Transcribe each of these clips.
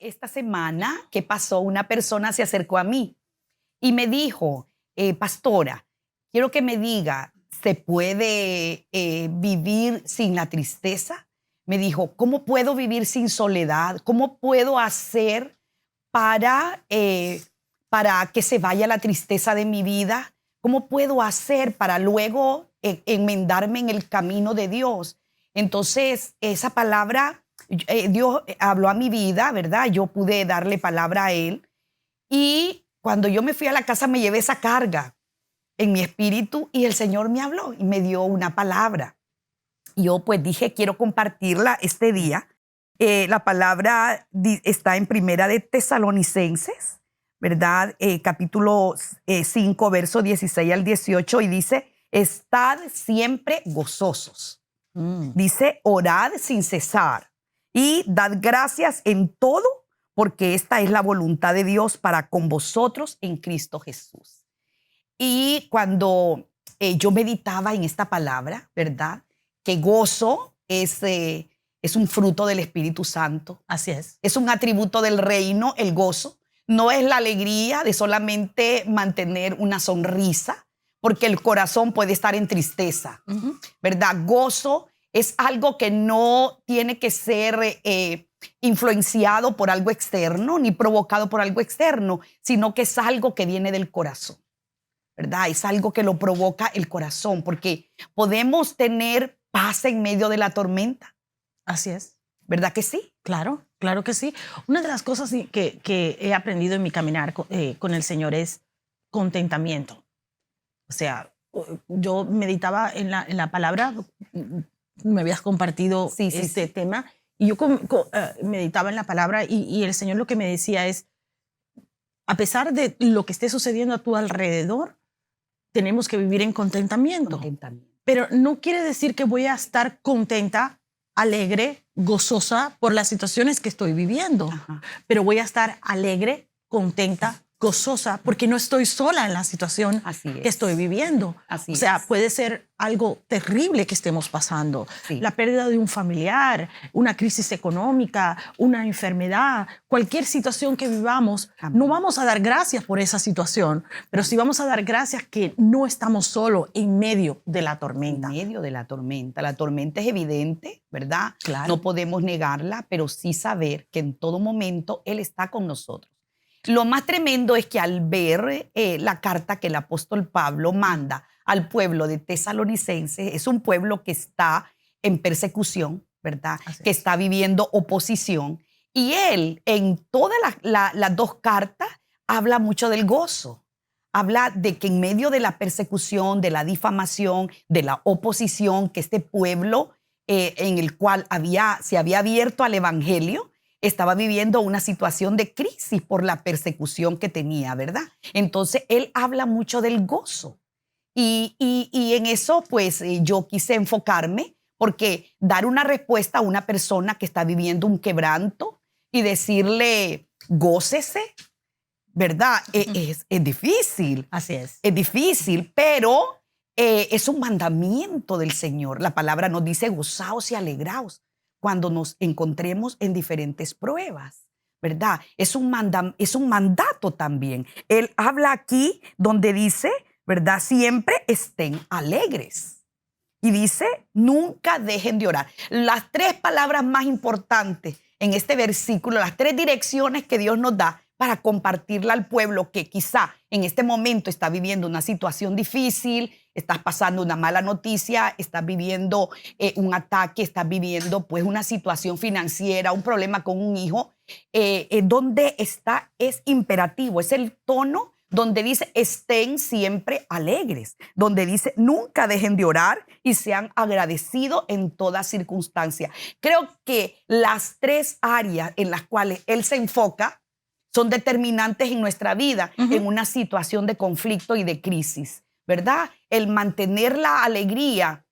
esta semana que pasó, una persona se acercó a mí y me dijo, pastora, quiero que me diga, ¿se puede vivir sin la tristeza? Me dijo, ¿cómo puedo vivir sin soledad? ¿Cómo puedo hacer para que se vaya la tristeza de mi vida? ¿Cómo puedo hacer para luego enmendarme en el camino de Dios? Entonces, esa palabra, Dios habló a mi vida, ¿verdad? Yo pude darle palabra a Él. Y cuando yo me fui a la casa, me llevé esa carga en mi espíritu y el Señor me habló y me dio una palabra. Yo pues dije, quiero compartirla este día. La palabra está en Primera de Tesalonicenses, ¿verdad? Capítulo 5, verso 16 al 18, y dice, estad siempre gozosos. Dice, orad sin cesar y dad gracias en todo, porque esta es la voluntad de Dios para con vosotros en Cristo Jesús. Y cuando yo meditaba en esta palabra, ¿verdad? Que gozo es un fruto del Espíritu Santo. Así es. Es un atributo del reino, el gozo. No es la alegría de solamente mantener una sonrisa, porque el corazón puede estar en tristeza, ¿verdad? Gozo es algo que no tiene que ser influenciado por algo externo ni provocado por algo externo, sino que es algo que viene del corazón, ¿verdad? Es algo que lo provoca el corazón, porque podemos tener paz en medio de la tormenta. Así es. ¿Verdad que sí? Claro, claro que sí. Una de las cosas que he aprendido en mi caminar con el Señor es contentamiento. O sea, yo meditaba en la palabra, me habías compartido este tema, y yo meditaba en la palabra y el Señor lo que me decía es, a pesar de lo que esté sucediendo a tu alrededor, tenemos que vivir en contentamiento. Pero no quiere decir que voy a estar contenta, alegre, gozosa por las situaciones que estoy viviendo. Pero voy a estar alegre, contenta, gozosa, porque no estoy sola en la situación que estoy viviendo. O sea, puede ser algo terrible que estemos pasando. La pérdida de un familiar, una crisis económica, una enfermedad, cualquier situación que vivamos, no vamos a dar gracias por esa situación, pero sí vamos a dar gracias que no estamos solos en medio de la tormenta. En medio de la tormenta. La tormenta es evidente, ¿verdad? Claro. No podemos negarla, pero sí saber que en todo momento Él está con nosotros. Lo más tremendo es que al ver la carta que el apóstol Pablo manda al pueblo de Tesalonicenses, es un pueblo que está en persecución, ¿verdad? Que está viviendo oposición. Y él, en todas las dos cartas, habla mucho del gozo. Habla de que en medio de la persecución, de la difamación, de la oposición, que este pueblo en el cual se había abierto al evangelio, estaba viviendo una situación de crisis por la persecución que tenía, ¿verdad? Entonces, él habla mucho del gozo. Y en eso, pues, yo quise enfocarme, porque dar una respuesta a una persona que está viviendo un quebranto y decirle, gócese, ¿verdad? Es difícil. Así es. Es difícil, pero es un mandamiento del Señor. La palabra nos dice, gozaos y alegraos cuando nos encontremos en diferentes pruebas, ¿verdad? Es un mandato también. Él habla aquí donde dice, ¿verdad? Siempre estén alegres. Y dice, nunca dejen de orar. Las tres palabras más importantes en este versículo, las tres direcciones que Dios nos da para compartirla al pueblo que quizá en este momento está viviendo una situación difícil, estás pasando una mala noticia, estás viviendo un ataque, estás viviendo pues una situación financiera, un problema con un hijo, donde está es imperativo, es el tono donde dice estén siempre alegres, donde dice nunca dejen de orar y sean agradecidos en toda circunstancia. Creo que las tres áreas en las cuales él se enfoca son determinantes en nuestra vida, en una situación de conflicto y de crisis, ¿verdad? El mantener la alegría,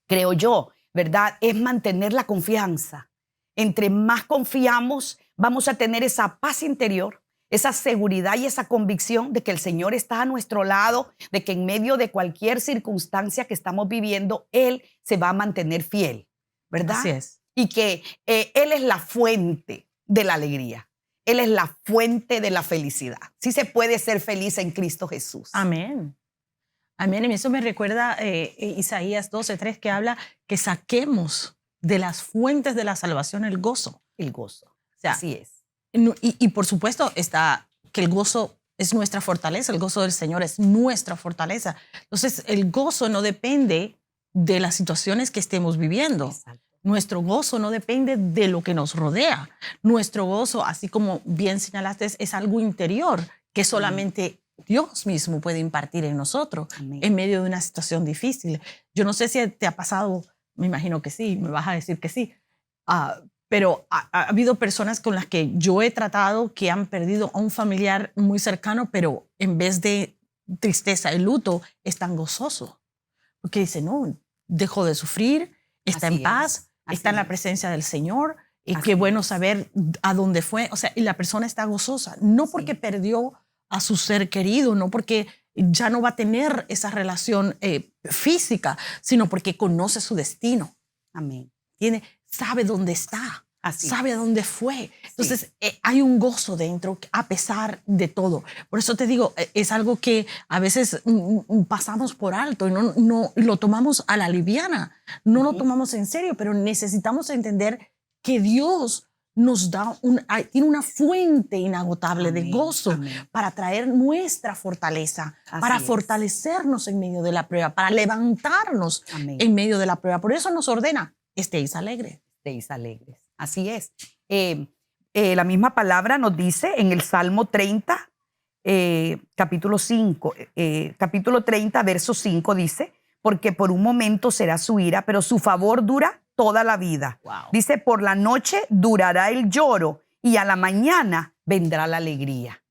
creo yo, ¿verdad? Es mantener la confianza. Entre más confiamos, vamos a tener esa paz interior, esa seguridad y esa convicción de que el Señor está a nuestro lado, de que en medio de cualquier circunstancia que estamos viviendo, Él se va a mantener fiel, ¿verdad? Así es. Y que Él es la fuente de la alegría. Él es la fuente de la felicidad. Sí se puede ser feliz en Cristo Jesús. Amén. Amén. Y eso me recuerda Isaías 12:3, que habla que saquemos de las fuentes de la salvación el gozo. El gozo. O sea, así es. Y por supuesto está que el gozo es nuestra fortaleza, el gozo del Señor es nuestra fortaleza. Entonces, el gozo no depende de las situaciones que estemos viviendo. Exacto. Nuestro gozo no depende de lo que nos rodea. Nuestro gozo, así como bien señalaste, es algo interior que solamente Dios mismo puede impartir en nosotros. Amén. En medio de una situación difícil. Yo no sé si te ha pasado, me imagino que sí, me vas a decir que sí, pero ha habido personas con las que yo he tratado que han perdido a un familiar muy cercano, pero en vez de tristeza y luto, están gozosos. Porque dicen, no, dejó de sufrir, está Así en paz, es. está en la Así presencia del Señor, y Así qué bueno es. saber a dónde fue. O sea, y la persona está gozosa, no porque Sí. perdió a su ser querido, no porque ya no va a tener esa relación física, sino porque conoce su destino. Amén. Sabe dónde está, Así sabe a es. dónde fue. Entonces, Sí. hay un gozo dentro a pesar de todo. Por eso te digo, es algo que a veces pasamos por alto y no lo tomamos a la liviana, no lo tomamos en serio, pero necesitamos entender que Dios nos da tiene una fuente inagotable de Amén. gozo Amén. para traer nuestra fortaleza, Así para es. fortalecernos en medio de la prueba, para levantarnos Amén. en medio de la prueba. Por eso nos ordena, estéis alegres. Estéis alegres. Así es. La misma palabra nos dice en el Salmo 30, capítulo 5, capítulo 30, verso 5 dice, porque por un momento será su ira, pero su favor dura toda la vida. Wow. Dice, por la noche durará el lloro y a la mañana vendrá la alegría.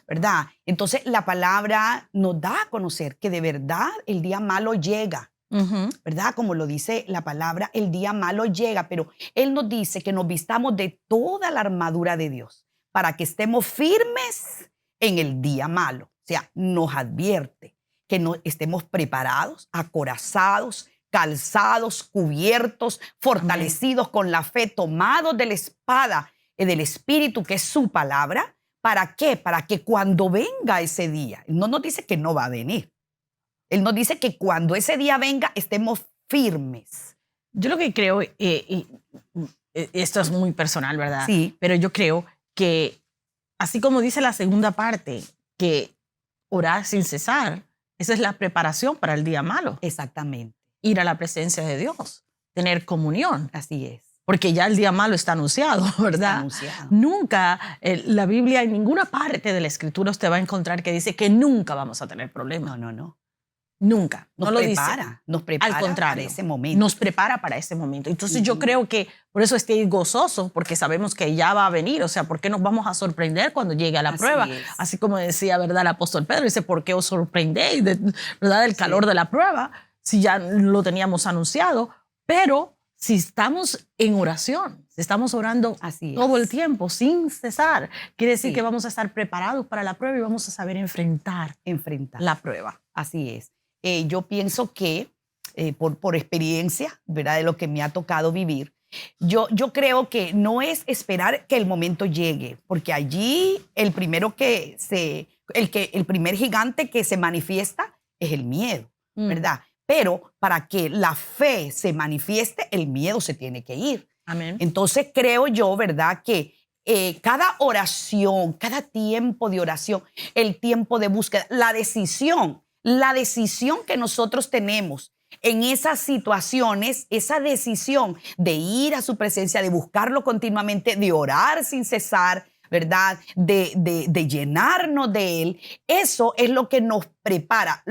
¿Verdad? Entonces la palabra nos da a conocer que de verdad el día malo llega. ¿Verdad? Como lo dice la palabra, el día malo llega, pero Él nos dice que nos vistamos de toda la armadura de Dios para que estemos firmes en el día malo. O sea, nos advierte que estemos preparados, acorazados, calzados, cubiertos, fortalecidos con la fe, tomados de la espada del Espíritu, que es su palabra. ¿Para qué? Para que cuando venga ese día, no nos dice que no va a venir. Él nos dice que cuando ese día venga estemos firmes. Yo lo que creo, esto es muy personal, ¿verdad? Sí. Pero yo creo que, así como dice la segunda parte, que orar sin cesar, esa es la preparación para el día malo. Exactamente. Ir a la presencia de Dios, tener comunión. Así es. Porque ya el día malo está anunciado, ¿verdad? Está anunciado. Nunca, la Biblia, en ninguna parte de la Escritura usted va a encontrar que dice que nunca vamos a tener problemas. No. Nunca. Nos no lo prepara, dice. nos prepara Al contrario, para ese momento. nos prepara para ese momento. Entonces yo creo que por eso estéis gozosos, porque sabemos que ya va a venir. O sea, ¿por qué nos vamos a sorprender cuando llegue a la prueba? es. Así como decía, ¿verdad? El apóstol Pedro dice, ¿por qué os sorprendéis, ¿verdad? Del calor de la prueba, si ya lo teníamos anunciado? Pero si estamos en oración, si estamos orando todo el tiempo, sin cesar, quiere decir que vamos a estar preparados para la prueba y vamos a saber enfrentar la prueba. Así es. Yo pienso que, por experiencia, ¿verdad? De lo que me ha tocado vivir, yo creo que no es esperar que el momento llegue, porque allí el primer gigante que se manifiesta es el miedo, ¿verdad? Pero para que la fe se manifieste, el miedo se tiene que ir. Amén. Entonces creo yo, ¿verdad? Que cada oración, cada tiempo de oración, el tiempo de búsqueda, la decisión que nosotros tenemos en esas situaciones, esa decisión de ir a su presencia, de buscarlo continuamente, de orar sin cesar, ¿verdad? De llenarnos de Él, eso es lo que nos prepara.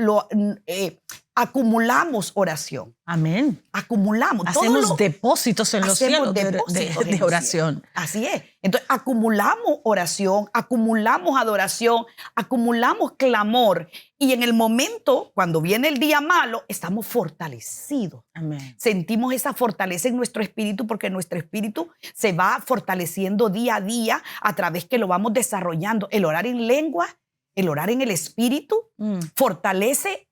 Acumulamos oración. Amén. Acumulamos. Hacemos depósitos en los cielos de oración. Así es. Entonces, acumulamos oración, acumulamos adoración, acumulamos clamor. Y en el momento, cuando viene el día malo, estamos fortalecidos. Amén. Sentimos esa fortaleza en nuestro espíritu porque nuestro espíritu se va fortaleciendo día a día a través que lo vamos desarrollando. El orar en lengua, el orar en el espíritu, fortalece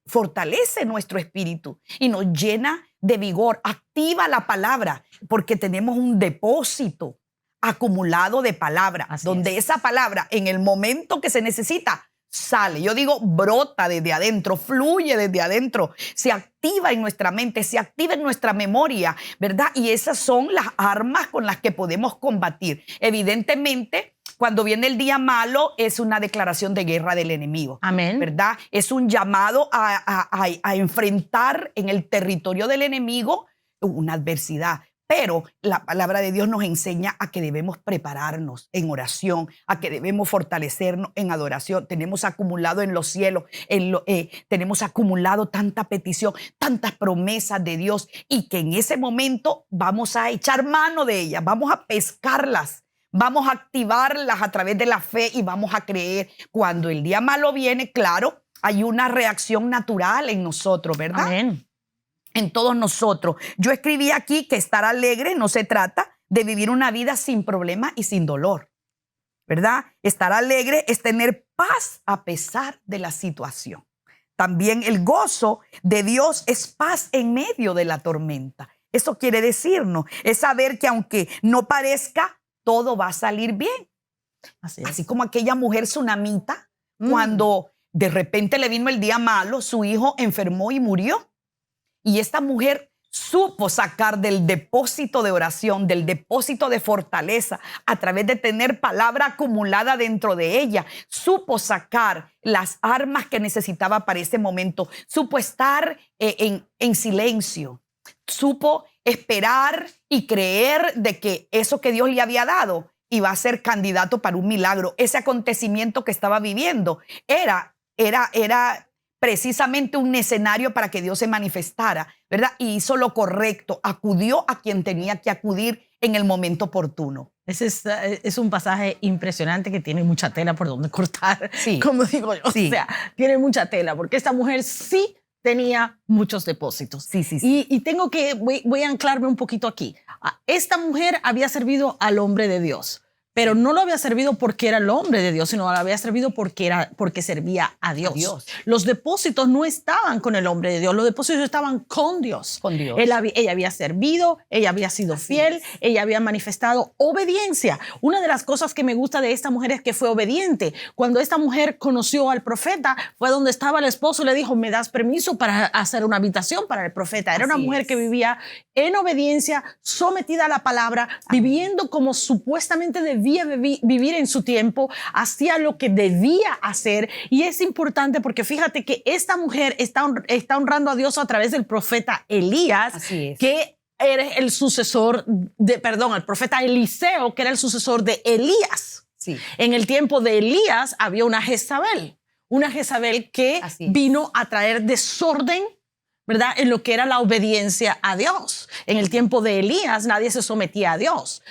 nuestro espíritu y nos llena de vigor, activa la palabra porque tenemos un depósito acumulado de palabra, Así donde es. esa palabra en el momento que se necesita sale. Yo digo, brota desde adentro, fluye desde adentro, se activa en nuestra mente, se activa en nuestra memoria, ¿verdad? Y esas son las armas con las que podemos combatir. Evidentemente, cuando viene el día malo, es una declaración de guerra del enemigo. Amén. ¿Verdad? Es un llamado a enfrentar en el territorio del enemigo una adversidad. Pero la palabra de Dios nos enseña a que debemos prepararnos en oración, a que debemos fortalecernos en adoración. Tenemos acumulado en los cielos, tenemos acumulado tanta petición, tantas promesas de Dios, y que en ese momento vamos a echar mano de ellas, vamos a pescarlas, vamos a activarlas a través de la fe y vamos a creer. Cuando el día malo viene, claro, hay una reacción natural en nosotros, ¿verdad? Amén. En todos nosotros. Yo escribí aquí que estar alegre no se trata de vivir una vida sin problemas y sin dolor, ¿verdad? Estar alegre es tener paz a pesar de la situación. También el gozo de Dios es paz en medio de la tormenta. Eso quiere decirnos, es saber que aunque no parezca, todo va a salir bien. Así es. Así como aquella mujer tsunamita, cuando de repente le vino el día malo, su hijo enfermó y murió. Y esta mujer supo sacar del depósito de oración, del depósito de fortaleza, a través de tener palabra acumulada dentro de ella, supo sacar las armas que necesitaba para ese momento, supo estar en silencio, supo esperar y creer de que eso que Dios le había dado iba a ser candidato para un milagro. Ese acontecimiento que estaba viviendo era precisamente un escenario para que Dios se manifestara, ¿verdad? Y hizo lo correcto, acudió a quien tenía que acudir en el momento oportuno. Ese es un pasaje impresionante que tiene mucha tela por donde cortar, Sí. como digo yo. Sí. O sea, tiene mucha tela, porque esta mujer sí tenía muchos depósitos. Sí, sí, sí. Y tengo que, voy a anclarme un poquito aquí. Esta mujer había servido al hombre de Dios, pero no lo había servido porque era el hombre de Dios, sino lo había servido porque servía a Dios. Los depósitos no estaban con el hombre de Dios, los depósitos estaban con Dios. Con Dios. Ella había servido, ella había sido fiel, ella había manifestado obediencia. Una de las cosas que me gusta de esta mujer es que fue obediente. Cuando esta mujer conoció al profeta, fue donde estaba el esposo y le dijo, ¿me das permiso para hacer una habitación para el profeta? Era una mujer que vivía en obediencia, sometida a la palabra, viviendo como supuestamente debía vivir en su tiempo, hacía lo que debía hacer. Y es importante porque fíjate que esta mujer está honrando a Dios a través del profeta Elías, que era el sucesor el profeta Eliseo, que era el sucesor de Elías. Sí. En el tiempo de Elías había una Jezabel que vino a traer desorden, ¿verdad? En lo que era la obediencia a Dios. En el tiempo de Elías nadie se sometía a Dios,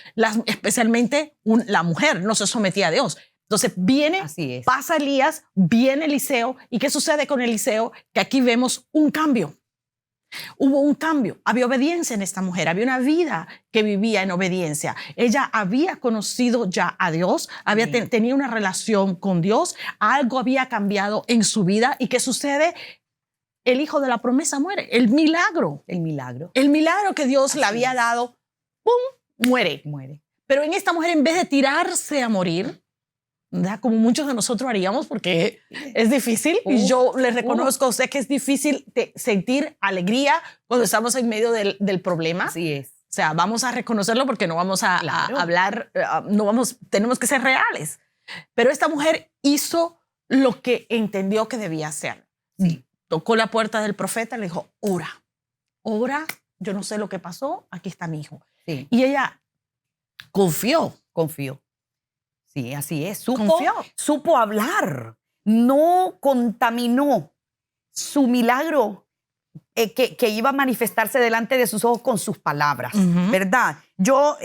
especialmente la mujer no se sometía a Dios. Entonces pasa Elías, viene Eliseo. ¿Y qué sucede con Eliseo? Que aquí vemos un cambio. Hubo un cambio, había obediencia en esta mujer, había una vida que vivía en obediencia. Ella había conocido ya a Dios, tenía una relación con Dios, algo había cambiado en su vida. ¿Y qué sucede? El hijo de la promesa muere. El milagro que Dios le había dado, ¡pum!, muere. Pero en esta mujer, en vez de tirarse a morir, ¿verdad?, como muchos de nosotros haríamos, porque es difícil, y yo le reconozco a usted que es difícil sentir alegría cuando estamos en medio del problema. Así es. O sea, vamos a reconocerlo porque no vamos a hablar, tenemos que ser reales. Pero esta mujer hizo lo que entendió que debía hacer. Sí. Tocó la puerta del profeta y le dijo, ora, yo no sé lo que pasó, aquí está mi hijo. Sí. Y ella confió. Sí, así es. Supo hablar, no contaminó su milagro que iba a manifestarse delante de sus ojos con sus palabras, ¿verdad? Yo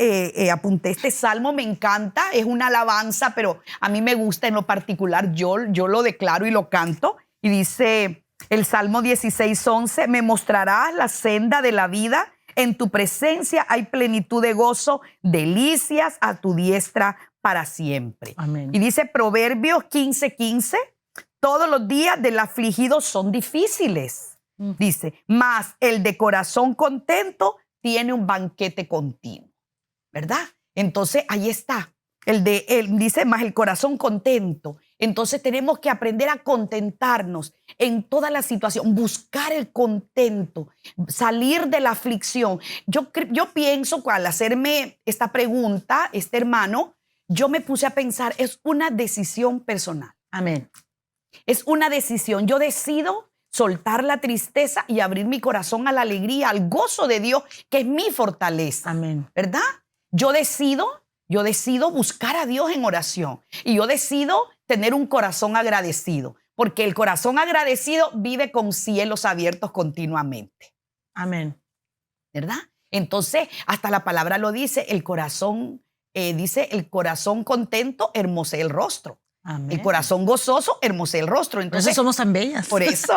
apunté este salmo, me encanta, es una alabanza, pero a mí me gusta en lo particular, yo lo declaro y lo canto, y dice el Salmo 16:11, me mostrarás la senda de la vida, en tu presencia hay plenitud de gozo, delicias a tu diestra para siempre. Amén. Y dice Proverbios 15:15, todos los días del afligido son difíciles. Dice, mas el de corazón contento tiene un banquete continuo, ¿verdad? Entonces, ahí está. Él dice más el corazón contento. Entonces tenemos que aprender a contentarnos en toda la situación, buscar el contento, salir de la aflicción. Yo pienso, al hacerme esta pregunta, este hermano, yo me puse a pensar, es una decisión personal. Amén. Es una decisión. Yo decido soltar la tristeza y abrir mi corazón a la alegría, al gozo de Dios, que es mi fortaleza. Amén. ¿Verdad? Yo decido buscar a Dios en oración y yo decido tener un corazón agradecido, porque el corazón agradecido vive con cielos abiertos continuamente. Amén. ¿Verdad? Entonces, hasta la palabra lo dice, el corazón contento hermosea el rostro. Amén. El corazón gozoso hermosea el rostro. Entonces, Por eso somos tan bellas. Por eso.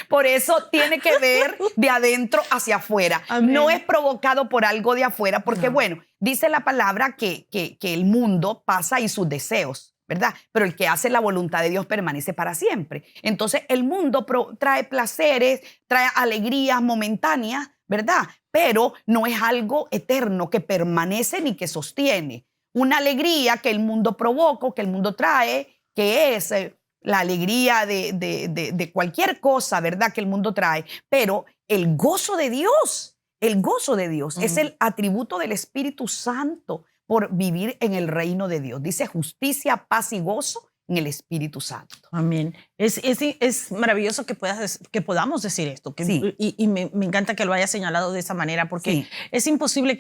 Por eso tiene que ver de adentro hacia afuera. Amén. No es provocado por algo de afuera, porque bueno, dice la palabra que el mundo pasa y sus deseos, ¿verdad? Pero el que hace la voluntad de Dios permanece para siempre. Entonces el mundo trae placeres, trae alegrías momentáneas, ¿verdad? Pero no es algo eterno que permanece ni que sostiene. Una alegría que el mundo provoca, que el mundo trae, que es la alegría de cualquier cosa, ¿verdad? Que el mundo trae. Pero el gozo de Dios es el atributo del Espíritu Santo por vivir en el reino de Dios. Dice justicia, paz y gozo en el Espíritu Santo. Amén. Es maravilloso que podamos decir esto. Sí. Y me encanta que lo haya señalado de esa manera, porque Sí. es imposible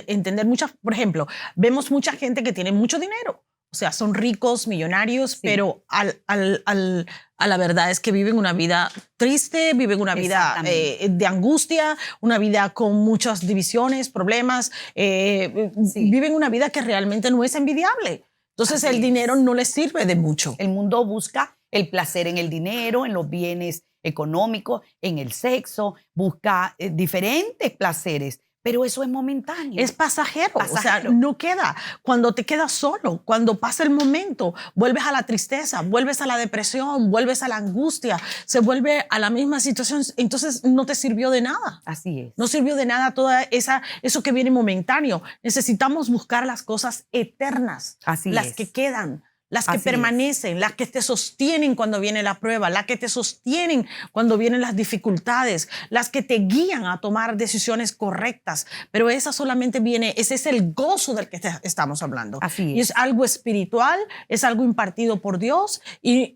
entender por ejemplo, vemos mucha gente que tiene mucho dinero. O sea, son ricos, millonarios, Sí. pero a la verdad es que viven una vida triste, viven una vida de angustia, una vida con muchas divisiones, problemas. Sí. Viven una vida que realmente no es envidiable. Entonces Así el dinero no les sirve de mucho. El mundo busca el placer en el dinero, en los bienes económicos, en el sexo, busca diferentes placeres, pero eso es momentáneo. Es pasajero, o sea, Pasajero. no queda. Cuando te quedas solo, cuando pasa el momento, vuelves a la tristeza, vuelves a la depresión, vuelves a la angustia, se vuelve a la misma situación, entonces no te sirvió de nada. Así es. No sirvió de nada eso que viene momentáneo. Necesitamos buscar las cosas eternas, Así las es. que quedan, las que Así permanecen, las que te sostienen cuando viene la prueba, las que te sostienen cuando vienen las dificultades, las que te guían a tomar decisiones correctas. Pero esa solamente ese es el gozo del que estamos hablando. Así es. Y es algo espiritual, es algo impartido por Dios y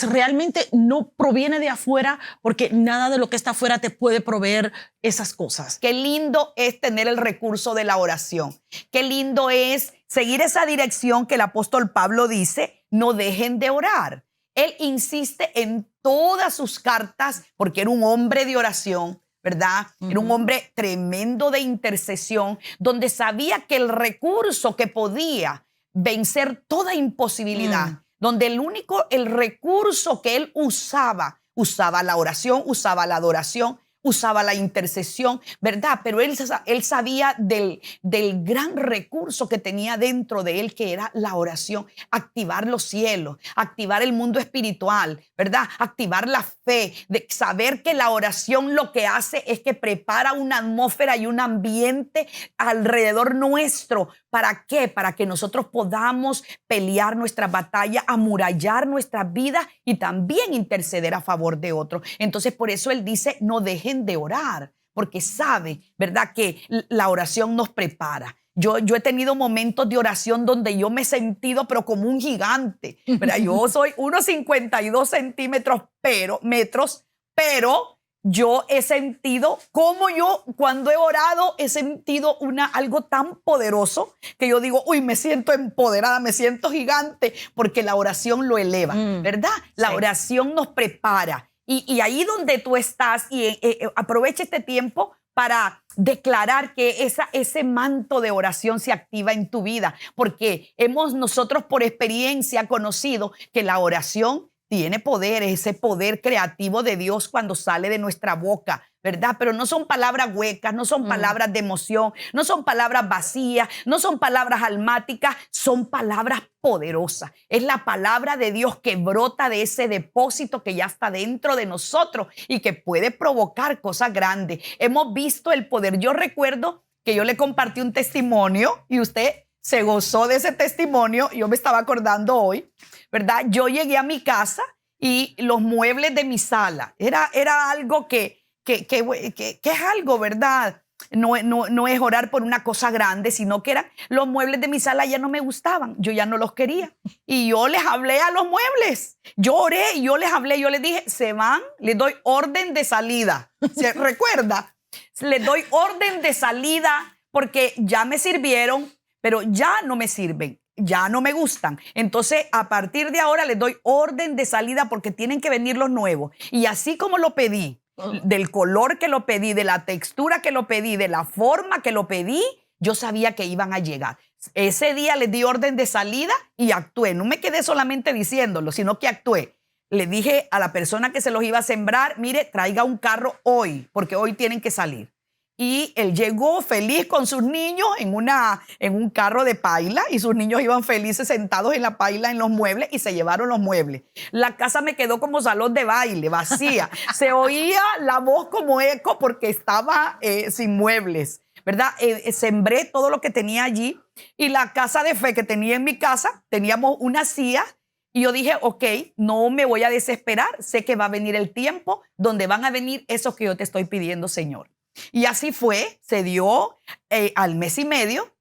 realmente no proviene de afuera, porque nada de lo que está afuera te puede proveer esas cosas. Qué lindo es tener el recurso de la oración. Qué lindo es seguir esa dirección que el apóstol Pablo dice, no dejen de orar. Él insiste en todas sus cartas porque era un hombre de oración, ¿verdad? Era un hombre tremendo de intercesión, donde sabía que el recurso que podía vencer toda imposibilidad, donde el recurso que él usaba la oración, usaba la adoración, usaba la intercesión, ¿verdad? Pero él sabía del gran recurso que tenía dentro de él, que era la oración, activar los cielos, activar el mundo espiritual, ¿verdad? Activar la fe, de saber que la oración lo que hace es que prepara una atmósfera y un ambiente alrededor nuestro. ¿Para qué? Para que nosotros podamos pelear nuestra batalla, amurallar nuestras vidas y también interceder a favor de otros. Entonces, por eso él dice, no dejen de orar, porque sabe, ¿verdad?, que la oración nos prepara. Yo he tenido momentos de oración donde yo me he sentido, pero como un gigante, ¿verdad? Yo soy 1,52 centímetros, pero yo he sentido como cuando he orado, he sentido algo tan poderoso que yo digo, uy, me siento empoderada, me siento gigante, porque la oración lo eleva, ¿verdad? La oración nos prepara. Y ahí donde tú estás, aprovecha este tiempo para declarar que ese manto de oración se activa en tu vida, porque hemos nosotros por experiencia conocido que la oración tiene poder, ese poder creativo de Dios cuando sale de nuestra boca, ¿verdad? Pero no son palabras huecas, no son palabras de emoción, no son palabras vacías, no son palabras almáticas, son palabras poderosas. Es la palabra de Dios que brota de ese depósito que ya está dentro de nosotros y que puede provocar cosas grandes. Hemos visto el poder. Yo recuerdo que yo le compartí un testimonio y usted se gozó de ese testimonio. Yo me estaba acordando hoy, ¿verdad? Yo llegué a mi casa y los muebles de mi sala, era algo que es algo, ¿verdad? No es orar por una cosa grande, sino que eran los muebles de mi sala ya no me gustaban, yo ya no los quería. Y yo les hablé a los muebles, yo oré y yo les hablé, yo les dije, se van, les doy orden de salida. ¿Se recuerda? Les doy orden de salida porque ya me sirvieron, pero ya no me sirven, ya no me gustan. Entonces, a partir de ahora les doy orden de salida porque tienen que venir los nuevos. Y así como lo pedí, del color que lo pedí, de la textura que lo pedí, de la forma que lo pedí, yo sabía que iban a llegar. Ese día les di orden de salida y actué. No me quedé solamente diciéndolo, sino que actué. Le dije a la persona que se los iba a sembrar, mire, traiga un carro hoy, porque hoy tienen que salir. Y él llegó feliz con sus niños en un carro de paila y sus niños iban felices sentados en la paila en los muebles y se llevaron los muebles. La casa me quedó como salón de baile, vacía. Se oía la voz como eco porque estaba sin muebles, ¿verdad? Sembré todo lo que tenía allí y la casa de fe que tenía en mi casa, teníamos una silla. Y yo dije, ok, no me voy a desesperar. Sé que va a venir el tiempo donde van a venir esos que yo te estoy pidiendo, Señor. Y así fue, se dio al mes y medio,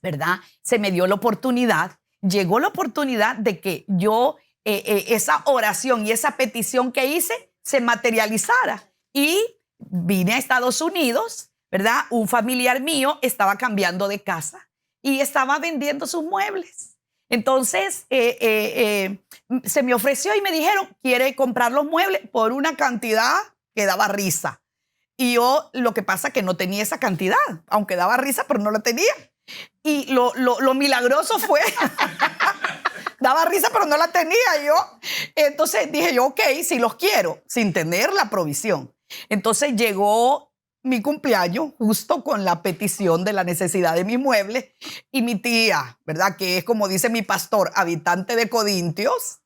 ¿verdad? Se me dio la oportunidad, llegó la oportunidad de que yo, esa oración y esa petición que hice se materializara. Y vine a Estados Unidos, ¿verdad? Un familiar mío estaba cambiando de casa y estaba vendiendo sus muebles. Entonces, se me ofreció y me dijeron, ¿quiere comprar los muebles? Por una cantidad que daba risa. Y yo, lo que pasa es que no tenía esa cantidad, aunque daba risa, pero no la tenía. Y lo milagroso fue, daba risa, pero no la tenía yo. Entonces dije yo, ok, si los quiero, sin tener la provisión. Entonces llegó mi cumpleaños justo con la petición de la necesidad de mis muebles y mi tía, ¿verdad? Que es como dice mi pastor, habitante de Corintios,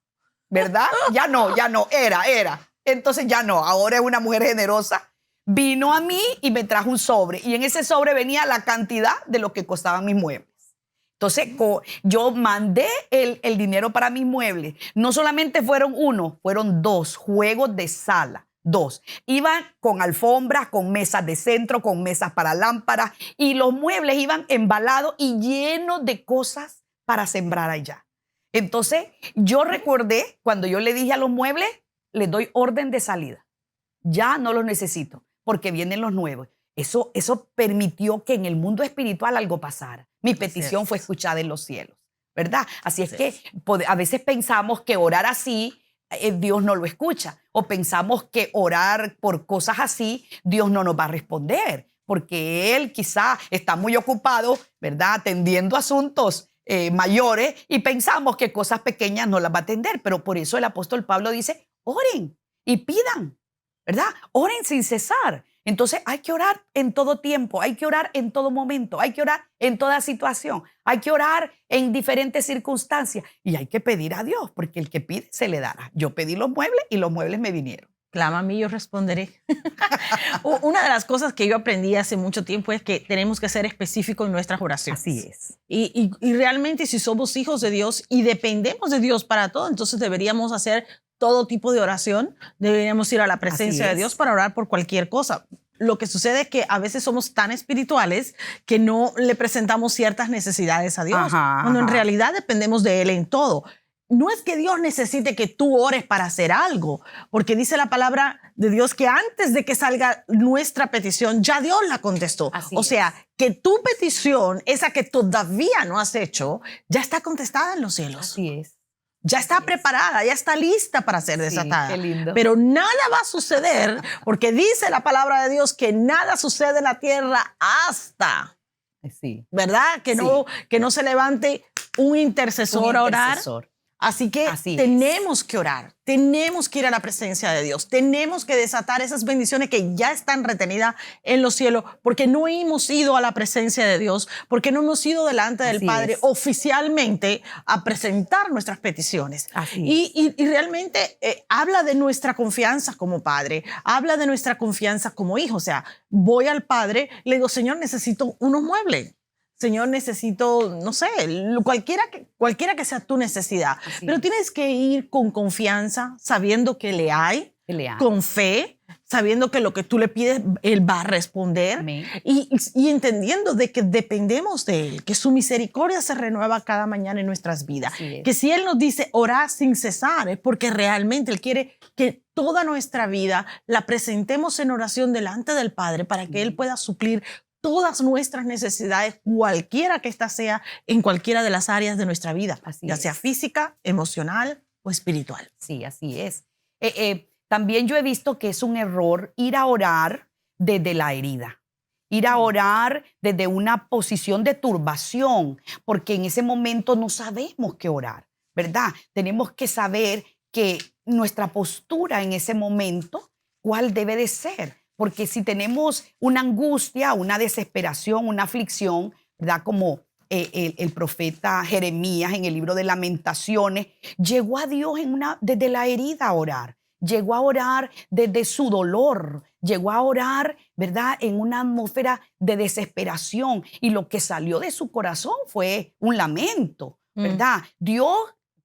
¿verdad? Ya no, era. Entonces ya no, ahora es una mujer generosa. Vino a mí y me trajo un sobre y en ese sobre venía la cantidad de lo que costaban mis muebles. Entonces yo mandé el dinero para mis muebles. No solamente fueron uno, fueron 2 juegos de sala. 2. Iban con alfombras, con mesas de centro, con mesas para lámparas y los muebles iban embalados y llenos de cosas para sembrar allá. Entonces yo recordé cuando yo le dije a los muebles, les doy orden de salida. Ya no los necesito porque vienen los nuevos. Eso permitió que en el mundo espiritual algo pasara. Mi petición fue escuchada en los cielos, ¿verdad? Así es que a veces pensamos que orar así, Dios no lo escucha. O pensamos que orar por cosas así, Dios no nos va a responder. Porque Él quizá está muy ocupado, ¿verdad? Atendiendo asuntos mayores y pensamos que cosas pequeñas no las va a atender. Pero por eso el apóstol Pablo dice, oren y pidan, ¿verdad? Oren sin cesar. Entonces hay que orar en todo tiempo, hay que orar en todo momento, hay que orar en toda situación, hay que orar en diferentes circunstancias y hay que pedir a Dios, porque el que pide se le dará. Yo pedí los muebles y los muebles me vinieron. Clama a mí, yo responderé. Una de las cosas que yo aprendí hace mucho tiempo es que tenemos que ser específicos en nuestras oraciones. Así es. Y realmente si somos hijos de Dios y dependemos de Dios para todo, entonces deberíamos hacer todo tipo de oración, deberíamos ir a la presencia de Dios para orar por cualquier cosa. Lo que sucede es que a veces somos tan espirituales que no le presentamos ciertas necesidades a Dios, cuando en realidad dependemos de Él en todo. No es que Dios necesite que tú ores para hacer algo, porque dice la palabra de Dios que antes de que salga nuestra petición, ya Dios la contestó. O sea, que tu petición, esa que todavía no has hecho, ya está contestada en los cielos. Así es. Ya está preparada, ya está lista para ser desatada. Qué lindo. Pero nada va a suceder porque dice la palabra de Dios que nada sucede en la tierra hasta, ¿verdad? Que no se levante un intercesor a orar Así que Así es. tenemos que orar, tenemos que ir a la presencia de Dios, tenemos que desatar esas bendiciones que ya están retenidas en los cielos, porque no hemos ido a la presencia de Dios, porque no hemos ido delante del Así Padre es. oficialmente a presentar nuestras peticiones. Así Y realmente habla de nuestra confianza como padre, habla de nuestra confianza como hijo. O sea, voy al Padre, le digo, Señor, necesito unos muebles. Señor, necesito, no sé, cualquiera que sea tu necesidad. Así Pero es. tienes que ir con confianza, sabiendo que le hay, Que le hay. con fe, sabiendo que lo que tú le pides, Él va a responder. Amén. Y entendiendo de que dependemos de Él, que su misericordia se renueva cada mañana en nuestras vidas. Así es. Que si Él nos dice orar sin cesar, es porque realmente Él quiere que toda nuestra vida la presentemos en oración delante del Padre para que Él pueda suplir todas nuestras necesidades, cualquiera que ésta sea, en cualquiera de las áreas de nuestra vida, Así ya sea es. física, emocional o espiritual. Sí, así es. También yo he visto que es un error ir a orar desde la herida. Ir a orar desde una posición de turbación, porque en ese momento no sabemos qué orar, ¿verdad? Tenemos que saber que nuestra postura en ese momento, ¿cuál debe de ser? Porque si tenemos una angustia, una desesperación, una aflicción, ¿verdad? Como el profeta Jeremías en el libro de Lamentaciones, llegó a Dios desde la herida a orar. Llegó a orar desde su dolor, llegó a orar, ¿verdad?, en una atmósfera de desesperación, y lo que salió de su corazón fue un lamento, ¿verdad? Dios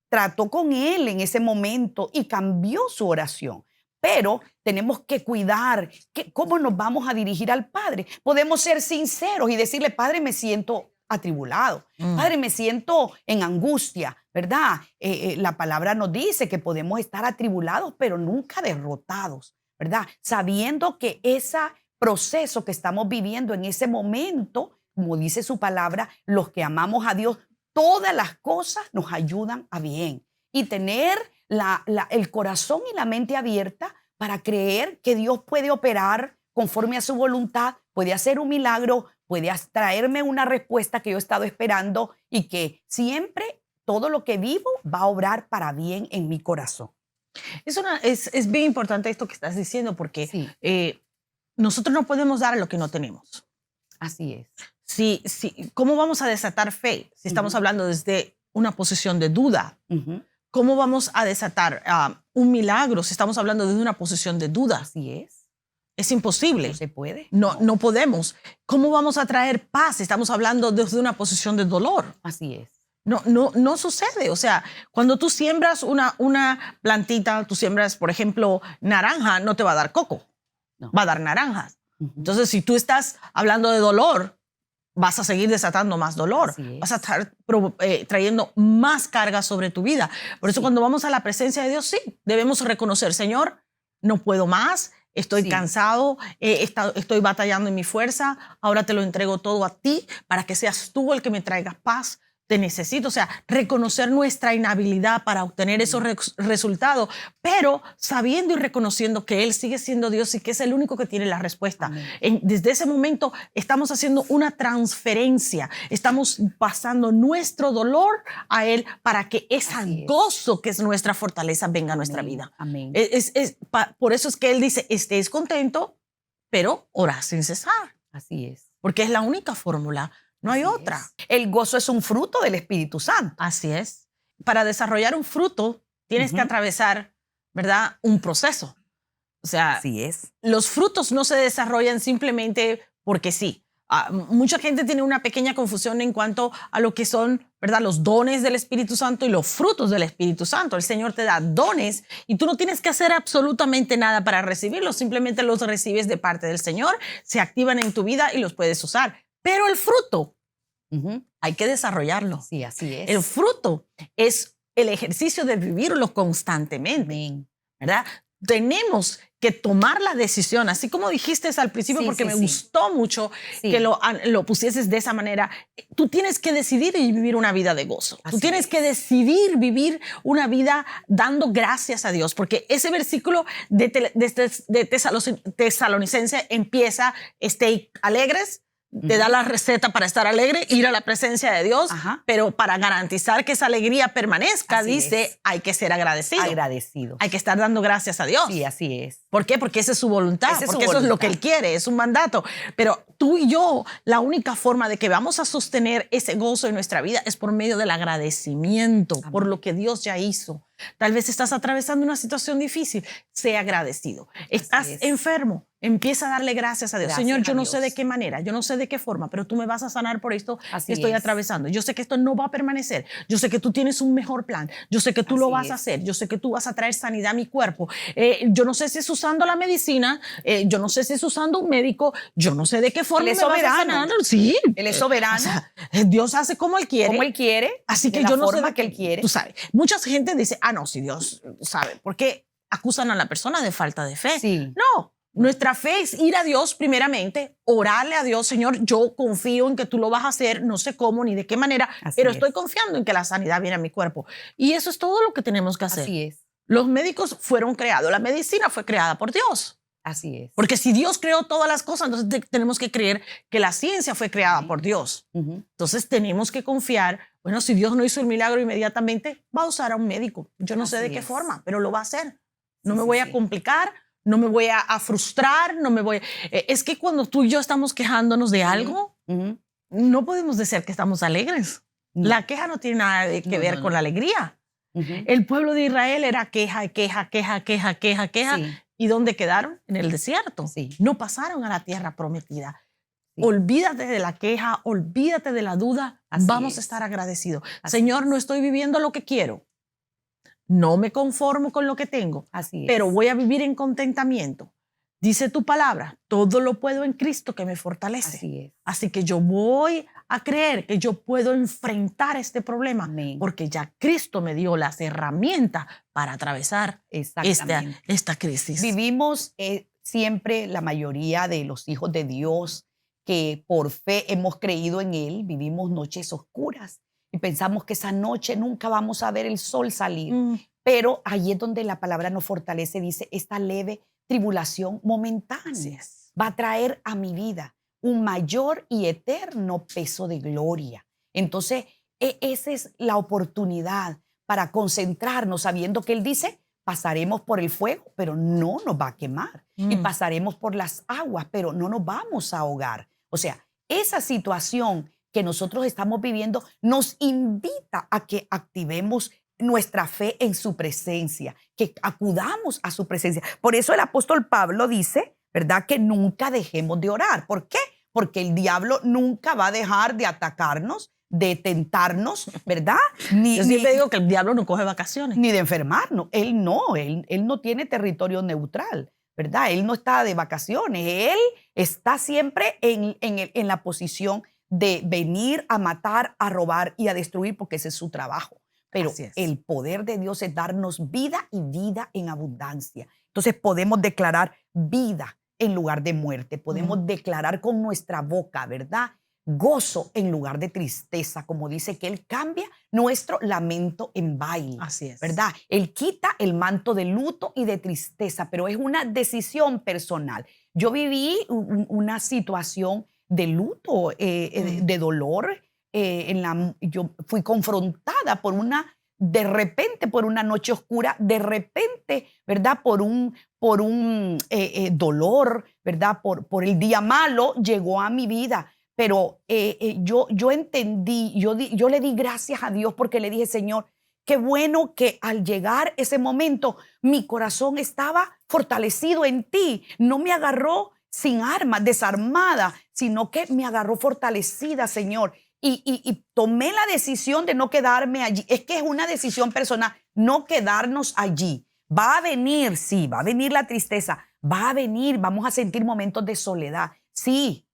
trató con él en ese momento y cambió su oración. Pero tenemos que cuidar cómo nos vamos a dirigir al Padre. Podemos ser sinceros y decirle, Padre, me siento atribulado. Padre, me siento en angustia, ¿verdad? La palabra nos dice que podemos estar atribulados, pero nunca derrotados, ¿verdad? Sabiendo que ese proceso que estamos viviendo en ese momento, como dice su palabra, los que amamos a Dios, todas las cosas nos ayudan a bien. Y tener el corazón y la mente abierta para creer que Dios puede operar conforme a su voluntad, puede hacer un milagro, puede traerme una respuesta que yo he estado esperando, y que siempre todo lo que vivo va a obrar para bien en mi corazón. Es bien importante esto que estás diciendo, porque Sí. Nosotros no podemos dar lo que no tenemos. Así es. ¿Cómo vamos a desatar fe si estamos hablando desde una posición de duda? ¿Cómo vamos a desatar un milagro si estamos hablando desde una posición de duda? Así es. Es imposible. No se puede. No podemos. ¿Cómo vamos a traer paz si estamos hablando desde una posición de dolor? Así es. No sucede. O sea, cuando tú siembras una plantita, tú siembras, por ejemplo, naranja, no te va a dar coco, No. va a dar naranjas. Entonces, si tú estás hablando de dolor, vas a seguir desatando más dolor, vas a estar trayendo más carga sobre tu vida. Por eso cuando vamos a la presencia de Dios, sí, debemos reconocer, Señor, no puedo más, estoy cansado, estoy batallando en mi fuerza, ahora te lo entrego todo a ti para que seas tú el que me traiga paz. Te necesito, o sea, reconocer nuestra inhabilidad para obtener esos resultados, pero sabiendo y reconociendo que Él sigue siendo Dios y que es el único que tiene la respuesta. Desde ese momento estamos haciendo una transferencia, estamos pasando nuestro dolor a Él para que ese gozo que es nuestra fortaleza venga a nuestra vida. Amén. Por eso es que Él dice, estéis contentos, pero orad sin cesar. Así es. Porque es la única fórmula. No hay otra. El gozo es un fruto del Espíritu Santo. Así es. Para desarrollar un fruto, tienes que atravesar, ¿verdad?, un proceso. O sea, así es. Los frutos no se desarrollan simplemente porque sí. Mucha gente tiene una pequeña confusión en cuanto a lo que son, ¿verdad?, los dones del Espíritu Santo y los frutos del Espíritu Santo. El Señor te da dones y tú no tienes que hacer absolutamente nada para recibirlos. Simplemente los recibes de parte del Señor, se activan en tu vida y los puedes usar. Pero el fruto hay que desarrollarlo. Sí, así es. El fruto es el ejercicio de vivirlo constantemente. Amén. ¿Verdad? Tenemos que tomar la decisión, así como dijiste al principio, porque me gustó mucho que lo pusieses de esa manera. Tú tienes que decidir y vivir una vida de gozo. Tú tienes que decidir vivir una vida dando gracias a Dios, porque ese versículo de Tesalonicense empieza, estéis alegres, te da la receta para estar alegre, ir a la presencia de Dios, Ajá. pero para garantizar que esa alegría permanezca, Así dice, es. hay que ser agradecido. Agradecido. Hay que estar dando gracias a Dios. Sí, así es. ¿Por qué? Porque esa es su voluntad, Esa es su porque eso es lo que voluntad. Él quiere, es un mandato. Pero tú y yo, la única forma de que vamos a sostener ese gozo en nuestra vida es por medio del agradecimiento Amén. por lo que Dios ya hizo. Tal vez estás atravesando una situación difícil, sea agradecido. Estás es. enfermo, empieza a darle gracias a Dios. Gracias Señor, yo a no sé Dios. de qué manera, yo no sé de qué forma, pero tú me vas a sanar por esto Así que estoy es. atravesando. Yo sé que esto no va a permanecer. Yo sé que tú tienes un mejor plan. Yo sé que tú lo Así vas a es. hacer. Yo sé que tú vas a traer sanidad a mi cuerpo. Yo no sé si es usando la medicina, yo no sé si es usando un médico, yo no sé de qué forma Él me es vas a soberano. sanar. Sí. Él es soberano. O sea, Dios hace como Él quiere. Como Él quiere. Así de que la yo no sé forma de que Él quiere. Tú sabes, mucha gente dice, no, si Dios sabe, porque acusan a la persona de falta de fe. Sí. No, nuestra fe es ir a Dios primeramente, orarle a Dios, Señor, yo confío en que tú lo vas a hacer, no sé cómo ni de qué manera, Así pero es. estoy confiando en que la sanidad viene a mi cuerpo. Y eso es todo lo que tenemos que hacer. Así es. Los médicos fueron creados, la medicina fue creada por Dios. Así es. Porque si Dios creó todas las cosas, entonces tenemos que creer que la ciencia fue creada por Dios. Ujú. Entonces tenemos que confiar, bueno, si Dios no hizo el milagro inmediatamente, va a usar a un médico. Yo no sé de Así qué es. forma, pero lo va a hacer. No Sí, me sí, voy a sí. complicar, no me voy a frustrar, no me voy... es que cuando tú y yo estamos quejándonos de algo, Ujú. no podemos decir que estamos alegres. No. La queja no tiene nada que No, ver no, con no. la alegría. Ujú. El pueblo de Israel era queja, queja, queja, queja, queja, queja. Sí. ¿Y dónde quedaron? En el desierto. Sí. No pasaron a la tierra prometida. Sí. Olvídate de la queja, olvídate de la duda. Así Vamos a es. estar agradecidos. Así Señor, es. no estoy viviendo lo que quiero. No me conformo con lo que tengo, Así es. pero voy a vivir en contentamiento. Dice tu palabra, todo lo puedo en Cristo que me fortalece. Así es. Así que yo voy a creer que yo puedo enfrentar este problema Amén. porque ya Cristo me dio las herramientas para atravesar Exactamente. esta crisis. Vivimos siempre la mayoría de los hijos de Dios que por fe hemos creído en Él, vivimos noches oscuras y pensamos que esa noche nunca vamos a ver el sol salir. Pero ahí es donde la palabra nos fortalece, dice, esta leve tribulación Así momentánea es. va a traer a mi vida un mayor y eterno peso de gloria. Entonces, esa es la oportunidad para concentrarnos sabiendo que Él dice, pasaremos por el fuego, pero no nos va a quemar. Y pasaremos por las aguas, pero no nos vamos a ahogar. O sea, esa situación que nosotros estamos viviendo nos invita a que activemos nuestra fe en su presencia, que acudamos a su presencia. Por eso el apóstol Pablo dice, ¿verdad? Que nunca dejemos de orar. ¿Por qué? Porque el diablo nunca va a dejar de atacarnos, de tentarnos, ¿verdad? Yo siempre digo que el diablo no coge vacaciones. Ni de enfermarnos. Él no tiene territorio neutral, ¿verdad? Él no está de vacaciones. Él está siempre en la posición de venir a matar, a robar y a destruir, porque ese es su trabajo. Pero Así es. el poder de Dios es darnos vida y vida en abundancia. Entonces podemos declarar vida en lugar de muerte. Podemos declarar con nuestra boca, ¿verdad? Gozo en lugar de tristeza, como dice que Él cambia nuestro lamento en baile. Así es. ¿Verdad? Él quita el manto de luto y de tristeza, pero es una decisión personal. Yo viví una situación de luto, de dolor. Yo fui confrontada de repente por una noche oscura, de repente, ¿verdad? Por un dolor, ¿verdad? Por el día malo llegó a mi vida. Pero yo entendí, yo le di gracias a Dios porque le dije, Señor, qué bueno que al llegar ese momento mi corazón estaba fortalecido en ti. No me agarró sin armas, desarmada, sino que me agarró fortalecida, Señor. Y tomé la decisión de no quedarme allí. Es que es una decisión personal, no quedarnos allí. Va a venir, sí, va a venir la tristeza, va a venir, vamos a sentir momentos de soledad. Sí,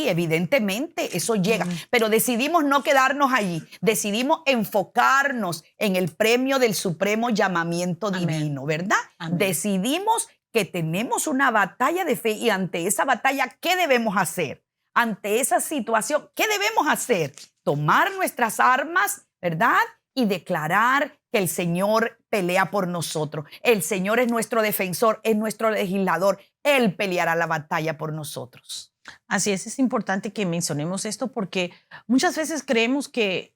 evidentemente eso llega, pero decidimos no quedarnos allí, decidimos enfocarnos en el premio del supremo llamamiento Amén. divino, ¿verdad? Amén. Decidimos que tenemos una batalla de fe y ante esa batalla, ¿qué debemos hacer? Ante esa situación, ¿qué debemos hacer? Tomar nuestras armas, ¿verdad? Y declarar que el Señor pelea por nosotros. El Señor es nuestro defensor, es nuestro legislador. Él peleará la batalla por nosotros. Así es importante que mencionemos esto porque muchas veces creemos que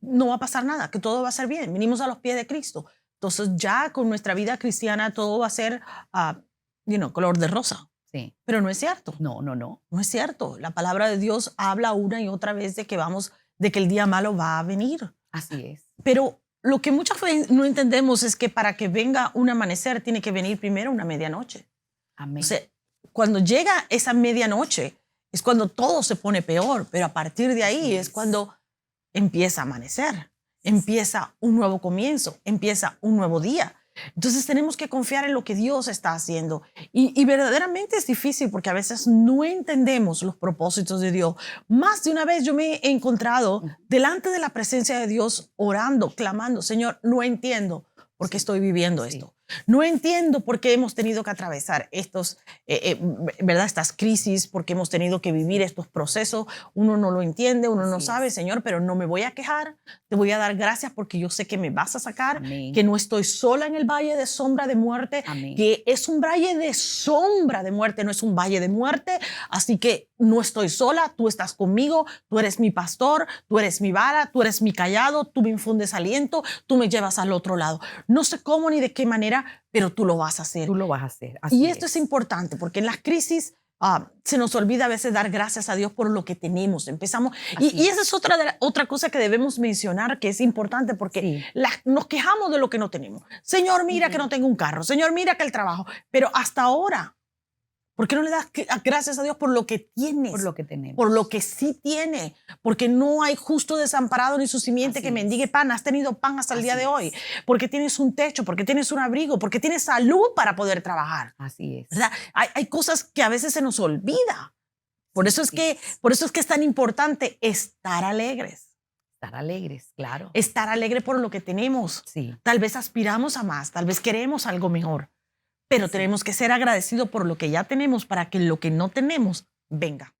no va a pasar nada, que todo va a ser bien. Venimos a los pies de Cristo. Entonces ya con nuestra vida cristiana todo va a ser, color de rosa. Sí. Pero no es cierto. No, no, no. No es cierto. La palabra de Dios habla una y otra vez de que el día malo va a venir. Así es. Pero lo que muchas veces no entendemos es que para que venga un amanecer tiene que venir primero una medianoche. Amén. O sea, cuando llega esa medianoche es cuando todo se pone peor, pero a partir de ahí es cuando empieza a amanecer, empieza un nuevo comienzo, empieza un nuevo día. Entonces tenemos que confiar en lo que Dios está haciendo y verdaderamente es difícil porque a veces no entendemos los propósitos de Dios. Más de una vez yo me he encontrado delante de la presencia de Dios orando, clamando, Señor, no entiendo por qué estoy viviendo esto. No entiendo por qué hemos tenido que atravesar ¿verdad? Estas crisis, por qué hemos tenido que vivir estos procesos. Uno no lo entiende, uno no sabe, Señor, pero no me voy a quejar. Te voy a dar gracias porque yo sé que me vas a sacar, Amén. que no estoy sola en el valle de sombra de muerte, Amén. que es un valle de sombra de muerte, no es un valle de muerte. Así que no estoy sola, tú estás conmigo, tú eres mi pastor, tú eres mi vara, tú eres mi callado, tú me infundes aliento, tú me llevas al otro lado. No sé cómo ni de qué manera, pero tú lo vas a hacer. Tú lo vas a hacer. Y esto es importante porque en las crisis se nos olvida a veces dar gracias a Dios por lo que tenemos. Empezamos, y esa es otra cosa que debemos mencionar que es importante porque nos quejamos de lo que no tenemos. Señor, mira que no tengo un carro. Señor, mira que el trabajo. Pero hasta ahora, ¿por qué no le das gracias a Dios por lo que tienes? Por lo que tenemos. Por lo que sí tiene. Porque no hay justo desamparado ni su simiente que mendigue pan. Has tenido pan hasta el día de hoy. Porque tienes un techo, porque tienes un abrigo, porque tienes salud para poder trabajar. Así es. ¿Verdad? Hay cosas que a veces se nos olvida. Por eso es que es tan importante estar alegres. Estar alegres, claro. Estar alegre por lo que tenemos. Sí. Tal vez aspiramos a más, tal vez queremos algo mejor. Pero tenemos que ser agradecidos por lo que ya tenemos para que lo que no tenemos venga.